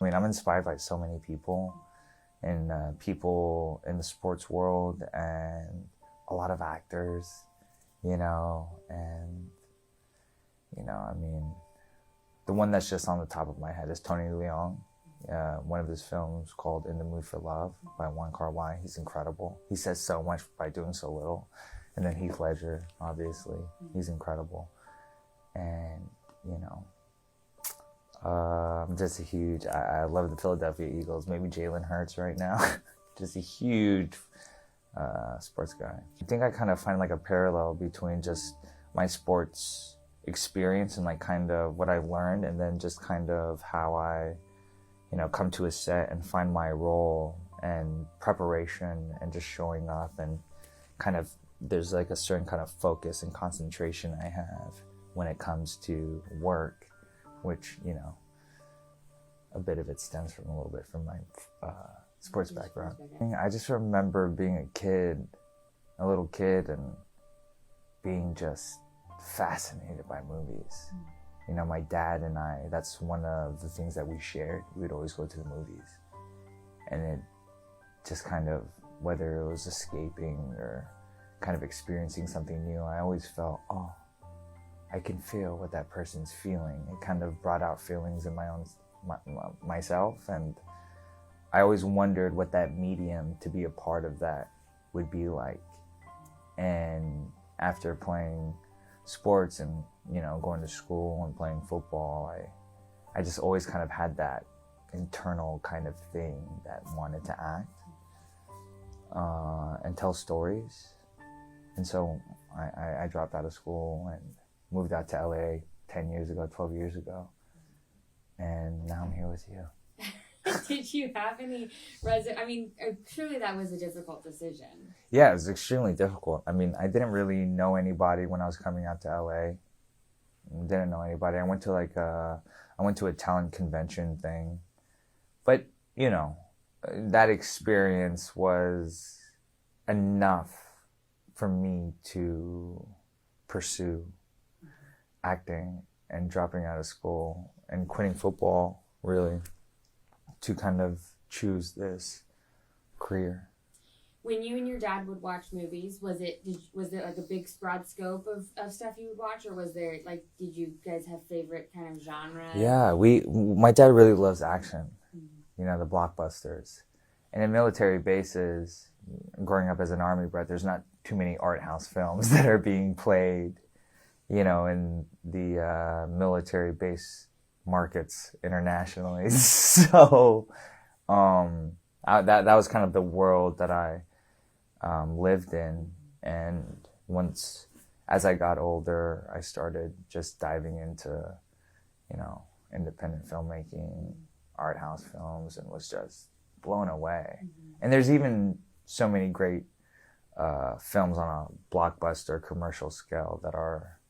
I mean, I'm inspired by so many people, and people in the sports world, and a lot of actors, you know, and, you know, I mean, the one that's just on the top of my head is Tony Leung. One of his films called In the Mood for Love by Wong Kar-wai. He's incredible. He says so much by doing so little. And then Heath Ledger, obviously. He's incredible. And, you know, I'm just a huge, I love the Philadelphia Eagles. Maybe Jalen Hurts right now. Just a huge sports guy. I think I kind of find like a parallel between just my sports experience and like kind of what I learned, and then just kind of how I, you know, come to a set and find my role and preparation and just showing up, and kind of there's like a certain kind of focus and concentration I have when it comes to work, which, you know, a bit of it stems from a little bit from my sports background. I just remember being a little kid, and being just fascinated by movies. You know, my dad and I, that's one of the things that we shared. We'd always go to the movies. And it just kind of, whether it was escaping or kind of experiencing something new, I always felt, oh, I can feel what that person's feeling. It kind of brought out feelings in myself, and I always wondered what that medium to be a part of that would be like. And after playing sports and, you know, going to school and playing football, I just always kind of had that internal kind of thing that wanted to act and tell stories. And so I dropped out of school and moved out to LA 10 years ago, 12 years ago. And now I'm here with you. Did you have any I mean, surely that was a difficult decision. Yeah, it was extremely difficult. I mean, I didn't really know anybody when I was coming out to LA. Didn't know anybody. I went to a talent convention thing. But, you know, that experience was enough for me to pursue acting and dropping out of school and quitting football, really, to kind of choose this career. When you and your dad would watch movies, was it like a big broad scope of stuff you would watch, or was there like, did you guys have favorite kind of genres? Yeah, my dad really loves action, you know, the blockbusters. And in military bases, growing up as an Army brat, there's not too many art house films that are being played, you know, in the military base markets internationally. So that was kind of the world that I lived in. And once, as I got older, I started just diving into, you know, independent filmmaking, art house films, and was just blown away. And there's even so many great films on a blockbuster commercial scale that are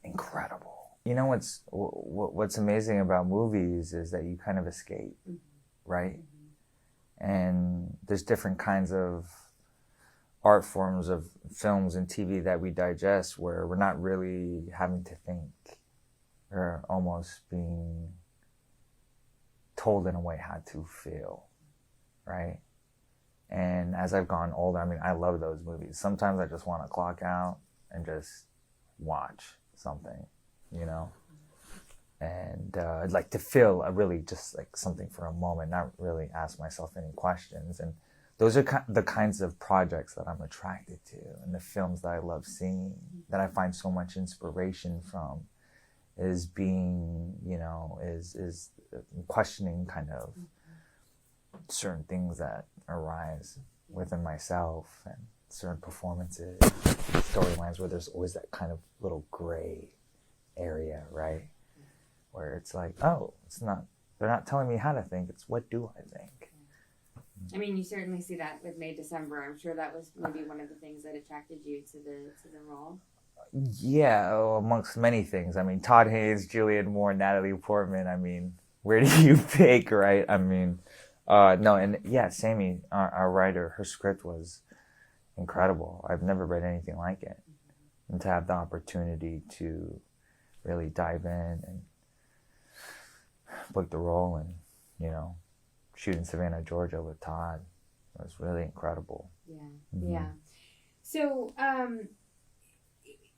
incredible. You know, what's amazing about movies is that you kind of escape, right? And there's different kinds of art forms of films and TV that we digest where we're not really having to think. We're almost being told in a way how to feel, right? And as I've gone older, I mean, I love those movies. Sometimes I just want to clock out and just watch something, you know? And I'd like to feel really just like something for a moment, not really ask myself any questions. And those are the kinds of projects that I'm attracted to, and the films that I love seeing, that I find so much inspiration from, is being, you know, is questioning kind of certain things that arise within myself, and certain performances, storylines where there's always that kind of little gray area, right? Where it's like, oh, they're not telling me how to think, it's what do I think? I mean, you certainly see that with May December. I'm sure that was maybe one of the things that attracted you to the role. Yeah, amongst many things. I mean, Todd Haynes, Julianne Moore, Natalie Portman. I mean, where do you pick, right? I mean, no, and yeah, Sammy, our writer, her script was incredible. I've never read anything like it. And to have the opportunity to really dive in and book the role and you know, shooting Savannah, Georgia with Todd. It was really incredible. Yeah. Mm-hmm. Yeah. So,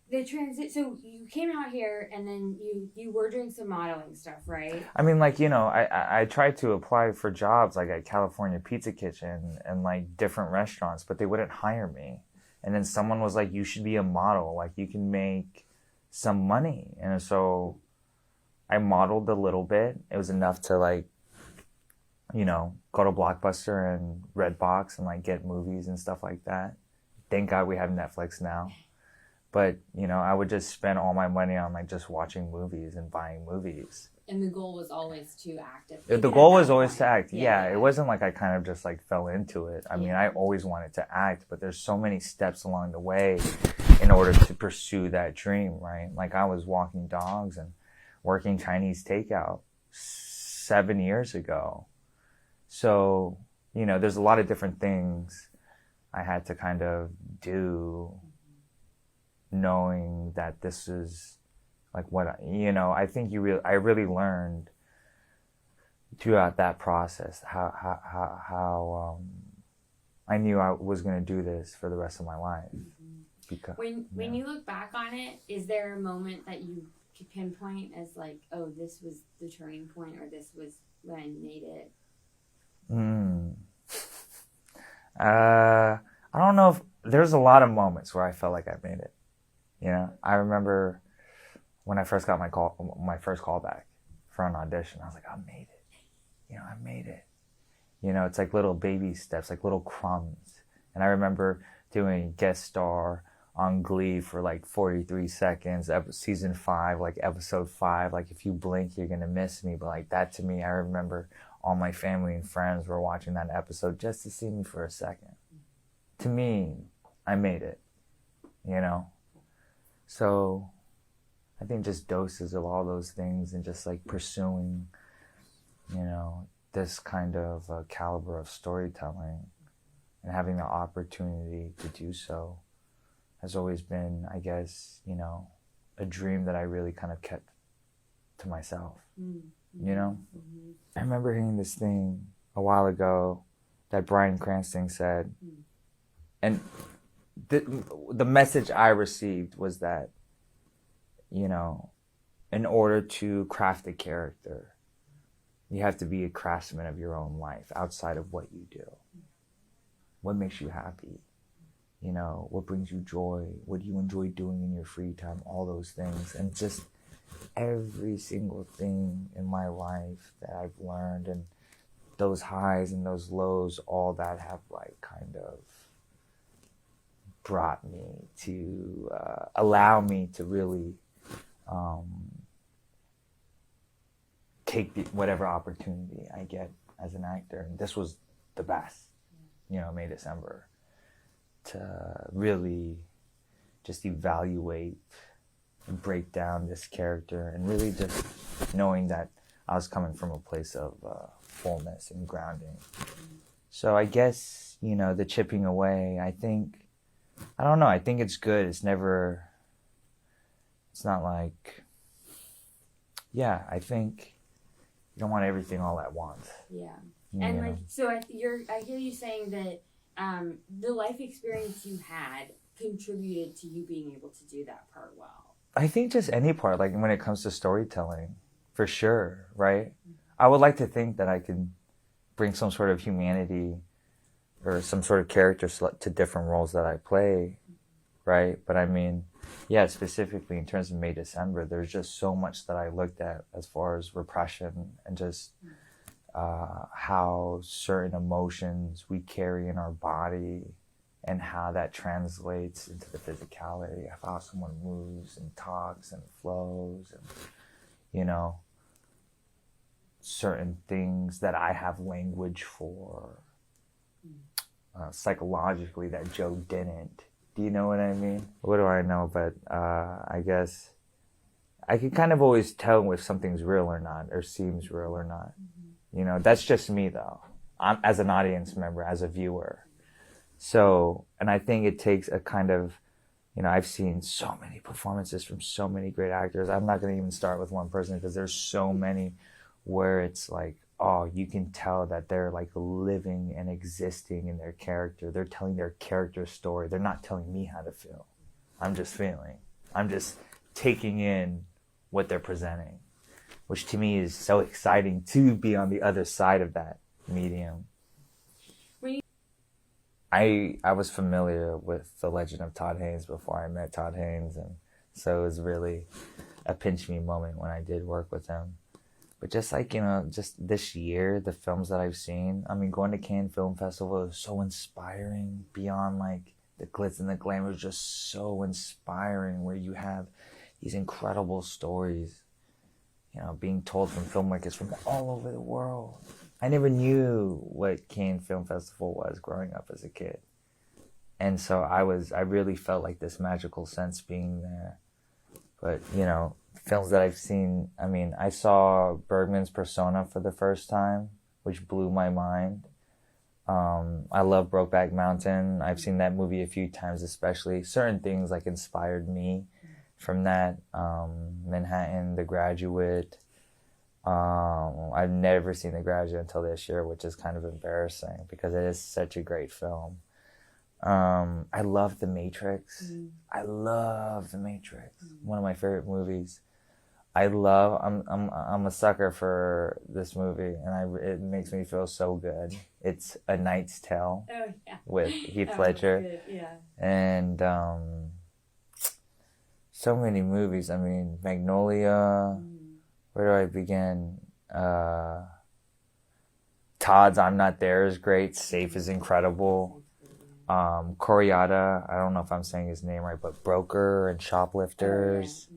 so you came out here and then you were doing some modeling stuff, right? I mean, like, you know, I tried to apply for jobs like at California Pizza Kitchen and like different restaurants, but they wouldn't hire me. And then someone was like, you should be a model. Like, you can make some money. And so I modeled a little bit. It was enough to, like, you know, go to Blockbuster and Redbox and like get movies and stuff like that. Thank God we have Netflix now. But, you know, I would just spend all my money on like just watching movies and buying movies. And the goal was always to act. The goal was always to act. Yeah, it wasn't like I kind of just like fell into it. I mean, I always wanted to act, but there's so many steps along the way in order to pursue that dream, right? Like, I was walking dogs and working Chinese takeout 7 years ago. So, you know, there's a lot of different things I had to kind of do, knowing that this is like what, you know, I think I really learned throughout that process how I knew I was going to do this for the rest of my life. Because when you look back on it, is there a moment that you could pinpoint as like, oh, this was the turning point, or this was when I made it? I don't know if there's a lot of moments where I felt like I made it. You know, I remember when I first got my first call back for an audition, I was like, I made it. You know, I made it. You know, it's like little baby steps, like little crumbs. And I remember doing a guest star on Glee for like 43 seconds, season 5, like episode 5. Like, if you blink, you're going to miss me. But like, that to me, I remember all my family and friends were watching that episode just to see me for a second. To me, I made it, you know? So I think just doses of all those things and just like pursuing, you know, this kind of caliber of storytelling and having the opportunity to do so has always been, I guess, you know, a dream that I really kind of kept to myself, you know? I remember hearing this thing a while ago that Bryan Cranston said, and the message I received was that, you know, in order to craft a character, you have to be a craftsman of your own life outside of what you do. What makes you happy? You know, what brings you joy? What do you enjoy doing in your free time? All those things. And just every single thing in my life that I've learned, and those highs and those lows, all that have like kind of brought me to allow me to really take whatever opportunity I get as an actor. And this was the best, you know, May, December, to really just evaluate and break down this character, and really just knowing that I was coming from a place of fullness and grounding. So I guess, you know, the chipping away, I think it's good. It's not like, yeah, I think you don't want everything all at once. Yeah. And know? Like, so I hear you saying that the life experience you had contributed to you being able to do that part well. I think just any part, like when it comes to storytelling, for sure, right? I would like to think that I can bring some sort of humanity or some sort of character to different roles that I play, right? But I mean, yeah, specifically in terms of May, December, there's just so much that I looked at as far as repression and just how certain emotions we carry in our body and how that translates into the physicality of how someone moves and talks and flows, and, you know, certain things that I have language for psychologically that Joe didn't. Do you know what I mean? What do I know? But I guess I can kind of always tell if something's real or not, or seems real or not. You know, that's just me though. I'm as an audience member, as a viewer. So, and I think it takes a kind of, you know, I've seen so many performances from so many great actors. I'm not going to even start with one person because there's so many where it's like, oh, you can tell that they're like living and existing in their character. They're telling their character story. They're not telling me how to feel. I'm just feeling. I'm just taking in what they're presenting, which to me is so exciting to be on the other side of that medium. I was familiar with the legend of Todd Haynes before I met Todd Haynes, and so it was really a pinch me moment when I did work with him. But just like, just this year, the films that I've seen, I mean, going to Cannes Film Festival is so inspiring beyond like the glitz and the glamour. Is just so inspiring, where you have these incredible stories, being told from filmmakers from all over the world. I never knew what Cannes Film Festival was growing up as a kid. And so I really felt like this magical sense being there. But, films that I've seen, I mean, I saw Bergman's Persona for the first time, which blew my mind. I love Brokeback Mountain. I've seen that movie a few times, especially. Certain things like inspired me from that. Manhattan, The Graduate. I've never seen The Graduate until this year, which is kind of embarrassing because it is such a great film. I love The Matrix. I love The Matrix. One of my favorite movies. I'm a sucker for this movie, and it makes me feel so good. It's A Knight's Tale with Heath Ledger. Yeah. And so many movies. I mean, Magnolia. Where do I begin? Todd's I'm Not There is great. Safe is incredible. Koreeda, I don't know if I'm saying his name right, but Broker and Shoplifters.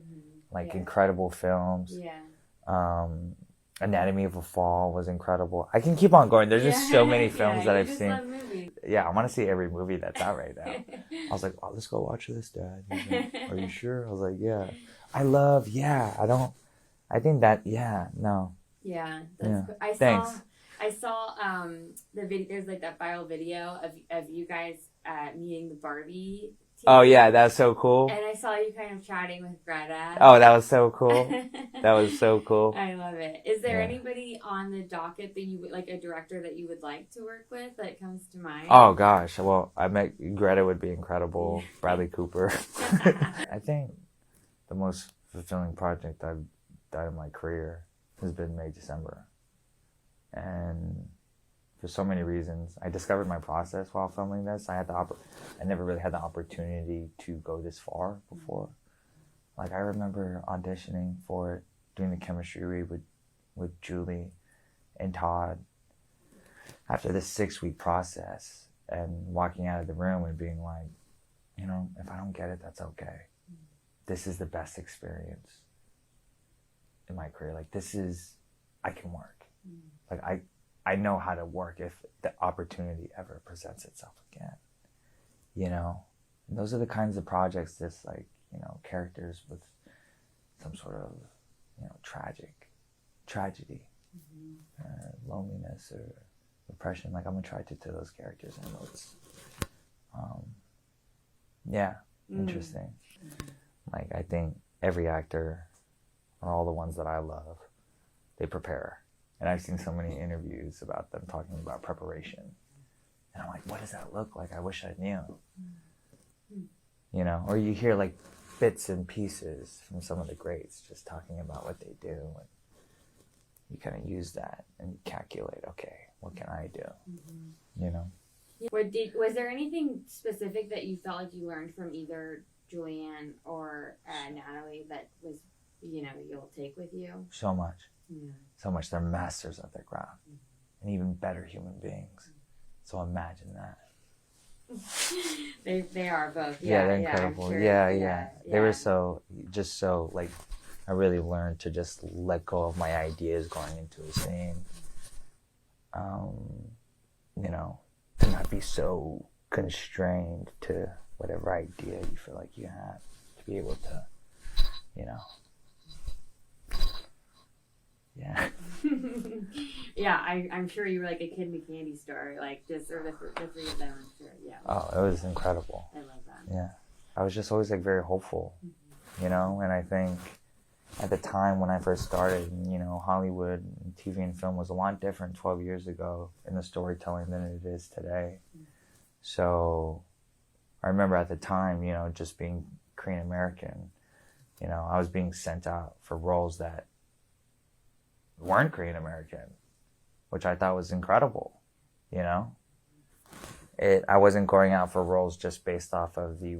Incredible films. Yeah. Anatomy of a Fall was incredible. I can keep on going. There's just so many films that I've seen. Love movies. Yeah, I want to see every movie that's out right now. I was like, oh, let's go watch this, Dad. He's like, are you sure? I was like, yeah. I think that, no. Yeah. Yeah. Thanks. I saw the video. There's like that viral video of you guys meeting the Barbie team. Oh yeah, that's so cool. And I saw you kind of chatting with Greta. Oh, that was so cool. That was so cool. I love it. Is there anybody on the docket that you would like, a director that you would like to work with that comes to mind? Oh gosh, well, I met Greta would be incredible. Bradley Cooper. I think the most fulfilling project I've done in my career has been May December. And for so many reasons, I discovered my process while filming this. I never really had the opportunity to go this far before. Like, I remember auditioning for it, doing the chemistry read with Julie and Todd after this 6-week process, and walking out of the room and being like, if I don't get it, that's okay. This is the best experience in my career. Like, I can work. Like, I know how to work if the opportunity ever presents itself again, And those are the kinds of projects, just like, characters with some sort of, tragedy, loneliness or depression. Like, I'm attracted to those characters, and those, interesting. Like, I think every actor, or all the ones that I love, they prepare. And I've seen so many interviews about them talking about preparation. And I'm like, what does that look like? I wish I knew. Or you hear like bits and pieces from some of the greats just talking about what they do. And you kind of use that and you calculate, okay, what can I do? Was there anything specific that you felt like you learned from either Julianne or Natalie that was, you'll take with you? So much. Yeah. So much. They're masters of their craft and even better human beings. So imagine that. They are both. Yeah, they're incredible. Sure. Yeah. They were so like, I really learned to just let go of my ideas going into a scene. To not be so constrained to whatever idea you feel like you have, to be able to, Yeah. Yeah, I'm sure you were like a kid in a candy store, like just or the three of them. I'm sure. Yeah. Oh, it was incredible. I love that. Yeah, I was just always like very hopeful, and I think at the time when I first started, Hollywood TV and film was a lot different 12 years ago in the storytelling than it is today. So I remember at the time, just being Korean American, I was being sent out for roles that weren't Korean American, which I thought was incredible, I wasn't going out for roles just based off of the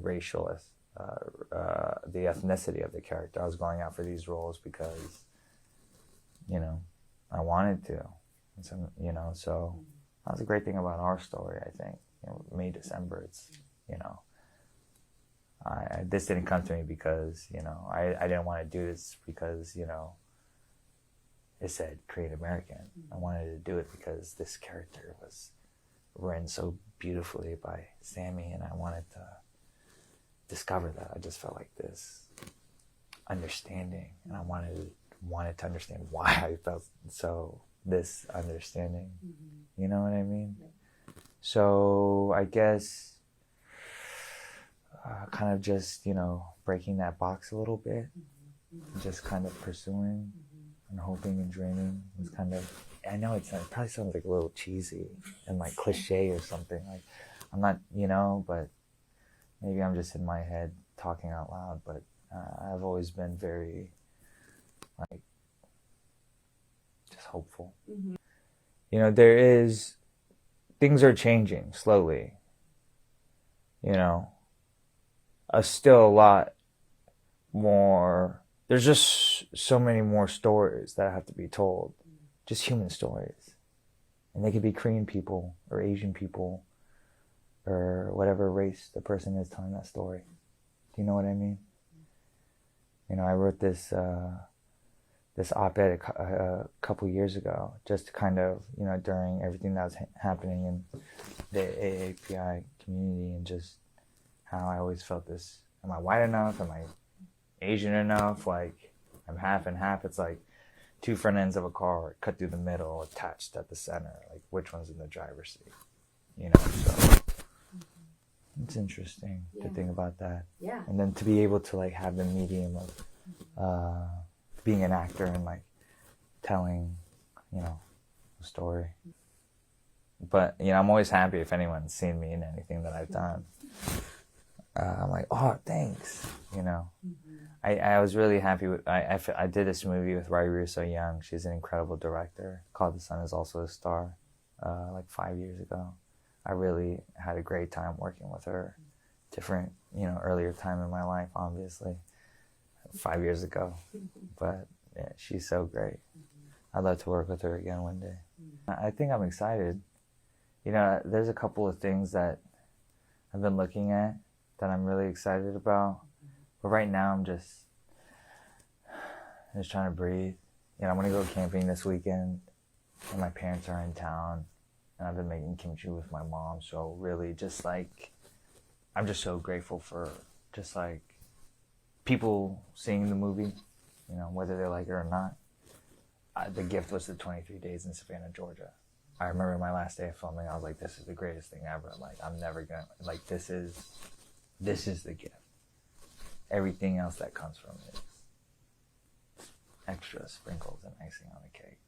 the ethnicity of the character. I was going out for these roles because, I wanted to. And so, so that was a great thing about our story, I think. May, December, it's, this didn't come to me because, I didn't want to do this because, it said Korean American. I wanted to do it because this character was written so beautifully by Sammy, and I wanted to discover that. I just felt like this understanding, and I wanted to understand why I felt this understanding. You know what I mean? So I guess kind of just, breaking that box a little bit, just kind of pursuing and hoping and dreaming. It's kind of, I know it probably sounds like a little cheesy and like cliche or something. Like, I'm not, but maybe I'm just in my head talking out loud. But I've always been very, like, just hopeful. Things are changing slowly. Still a lot more. There's just so many more stories that have to be told. Just human stories. And they could be Korean people or Asian people or whatever race the person is telling that story. Do you know what I mean? I wrote this op-ed a couple years ago, just to kind of, during everything that was happening in the AAPI community, and just how I always felt this, am I white enough? Am I Asian enough? Like, I'm half and half. It's like two front ends of a car cut through the middle, attached at the center. Like, which one's in the driver's seat? So it's interesting to think about that. Yeah. And then to be able to, like, have the medium of being an actor and, like, telling, a story. But, I'm always happy if anyone's seen me in anything that I've done. I'm like, oh, thanks, I was really happy with, I did this movie with Rai So Young. She's an incredible director, called The Sun Is Also a Star, like 5 years ago. I really had a great time working with her. Different, earlier time in my life, obviously, 5 years ago. But yeah, she's so great. I'd love to work with her again one day. I think I'm excited. There's a couple of things that I've been looking at that I'm really excited about. But right now I'm just trying to breathe. I'm going to go camping this weekend, and my parents are in town, and I've been making kimchi with my mom. So really just like, I'm just so grateful for just like people seeing the movie, whether they like it or not. The gift was the 23 days in Savannah, Georgia. I remember my last day of filming, I was like, this is the greatest thing ever. Like, I'm never gonna, like, this is the gift. Everything else that comes from it is extra sprinkles and icing on the cake.